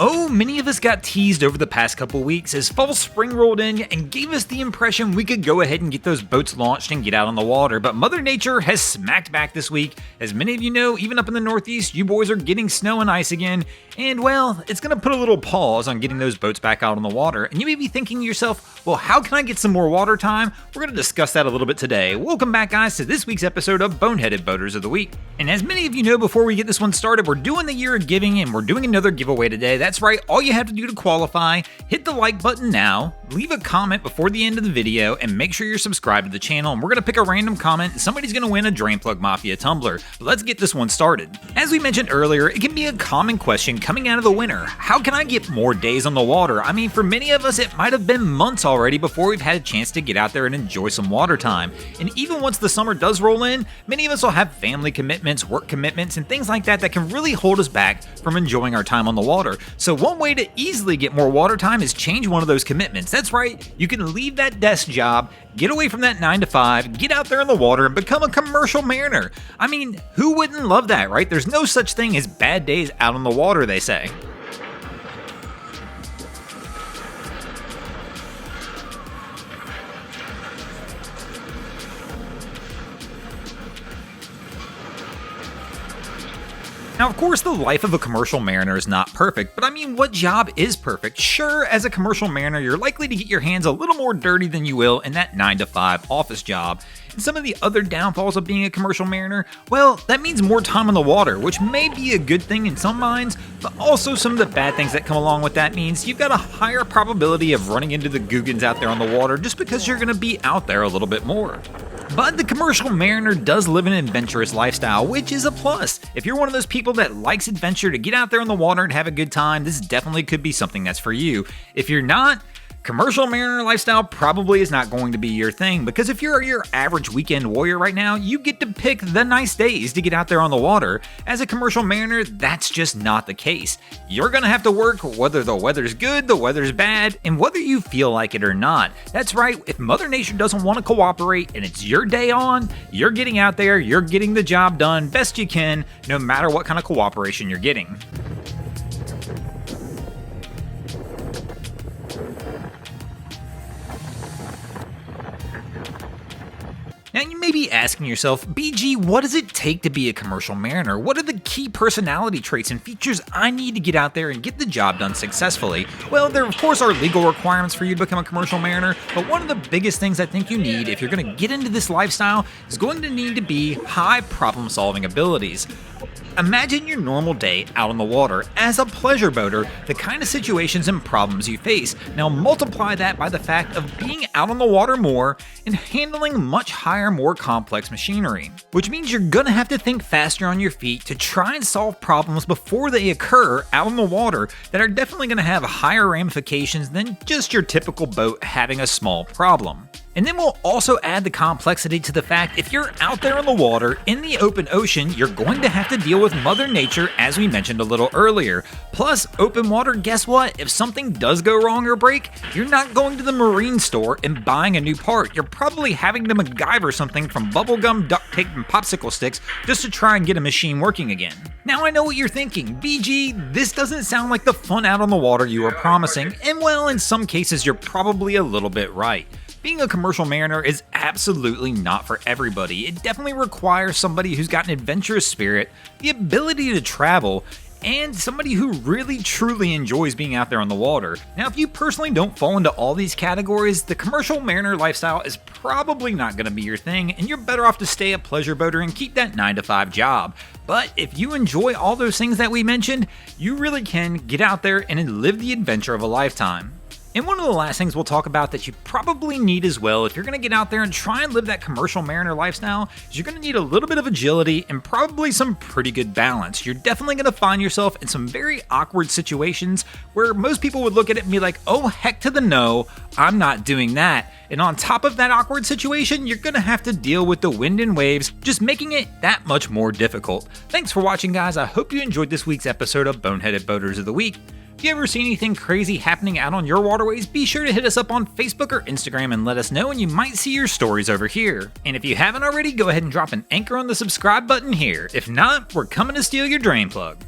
Oh, many of us got teased over the past couple weeks as fall spring rolled in and gave us the impression we could go ahead and get those boats launched and get out on the water, but Mother Nature has smacked back this week. As many of you know, even up in the Northeast, you boys are getting snow and ice again, and well, it's going to put a little pause on getting those boats back out on the water, and you may be thinking to yourself, well, how can I get some more water time? We're going to discuss that a little bit today. Welcome back, guys, to this week's episode of Boneheaded Boaters of the Week. And as many of you know, before we get this one started, we're doing the Year of Giving, and we're doing another giveaway today. That's right, all you have to do to qualify, hit the like button now, leave a comment before the end of the video, and make sure you're subscribed to the channel, and we're going to pick a random comment, and somebody's going to win a Drain Plug Mafia tumbler. But let's get this one started. As we mentioned earlier, it can be a common question coming out of the winter. How can I get more days on the water? I mean, for many of us, it might have been months already before we've had a chance to get out there and enjoy some water time. And even once the summer does roll in, many of us will have family commitments, work commitments, and things like that that can really hold us back from enjoying our time on the water. So one way to easily get more water time is change one of those commitments. That's right, you can leave that desk job, get away from that 9 to 5, get out there in the water and become a commercial mariner. I mean, who wouldn't love that, right? There's no such thing as bad days out on the water, they say. Now, of course, the life of a commercial mariner is not perfect, but I mean, what job is perfect? Sure, as a commercial mariner, you're likely to get your hands a little more dirty than you will in that 9 to 5 office job. And some of the other downfalls of being a commercial mariner, well, that means more time on the water, which may be a good thing in some minds, but also some of the bad things that come along with that means you've got a higher probability of running into the Googans out there on the water just because you're going to be out there a little bit more. But the commercial mariner does live an adventurous lifestyle, which is a plus. If you're one of those people that likes adventure, to get out there in the water and have a good time, this definitely could be something that's for you. If you're not, commercial mariner lifestyle probably is not going to be your thing, because if you're your average weekend warrior right now, you get to pick the nice days to get out there on the water. As a commercial mariner, that's just not the case. You're gonna have to work whether the weather's good, the weather's bad, and whether you feel like it or not. That's right, if Mother Nature doesn't want to cooperate and it's your day on, you're getting out there, you're getting the job done best you can, no matter what kind of cooperation you're getting. Now you may be asking yourself, BG, what does it take to be a commercial mariner? What are the key personality traits and features I need to get out there and get the job done successfully? Well, there of course are legal requirements for you to become a commercial mariner, but one of the biggest things I think you need if you're going to get into this lifestyle is going to need to be high problem solving abilities. Imagine your normal day out on the water. As a pleasure boater, the kind of situations and problems you face. Now multiply that by the fact of being out on the water more and handling much higher, more complex machinery. Which means you're gonna have to think faster on your feet to try and solve problems before they occur out on the water that are definitely gonna have higher ramifications than just your typical boat having a small problem. And then we'll also add the complexity to the fact if you're out there in the water, in the open ocean, you're going to have to deal with Mother Nature, as we mentioned a little earlier. Plus, open water, guess what? If something does go wrong or break, you're not going to the marine store and buying a new part. You're probably having to MacGyver something from bubblegum, duct tape, and popsicle sticks just to try and get a machine working again. Now I know what you're thinking, BG, this doesn't sound like the fun out on the water you were promising, and well, in some cases you're probably a little bit right. Being a commercial mariner is absolutely not for everybody. It definitely requires somebody who's got an adventurous spirit, the ability to travel, and somebody who really truly enjoys being out there on the water. Now, if you personally don't fall into all these categories, the commercial mariner lifestyle is probably not going to be your thing, and you're better off to stay a pleasure boater and keep that 9 to 5 job. But if you enjoy all those things that we mentioned, you really can get out there and live the adventure of a lifetime. And one of the last things we'll talk about that you probably need as well if you're going to get out there and try and live that commercial mariner lifestyle is you're going to need a little bit of agility and probably some pretty good balance. You're definitely going to find yourself in some very awkward situations where most people would look at it and be like, oh, heck to the no, I'm not doing that. And on top of that awkward situation, you're going to have to deal with the wind and waves, just making it that much more difficult. Thanks for watching, guys. I hope you enjoyed this week's episode of Boneheaded Boaters of the Week. If you ever see anything crazy happening out on your waterways, be sure to hit us up on Facebook or Instagram and let us know, and you might see your stories over here. And if you haven't already, go ahead and drop an anchor on the subscribe button here. If not, we're coming to steal your drain plug.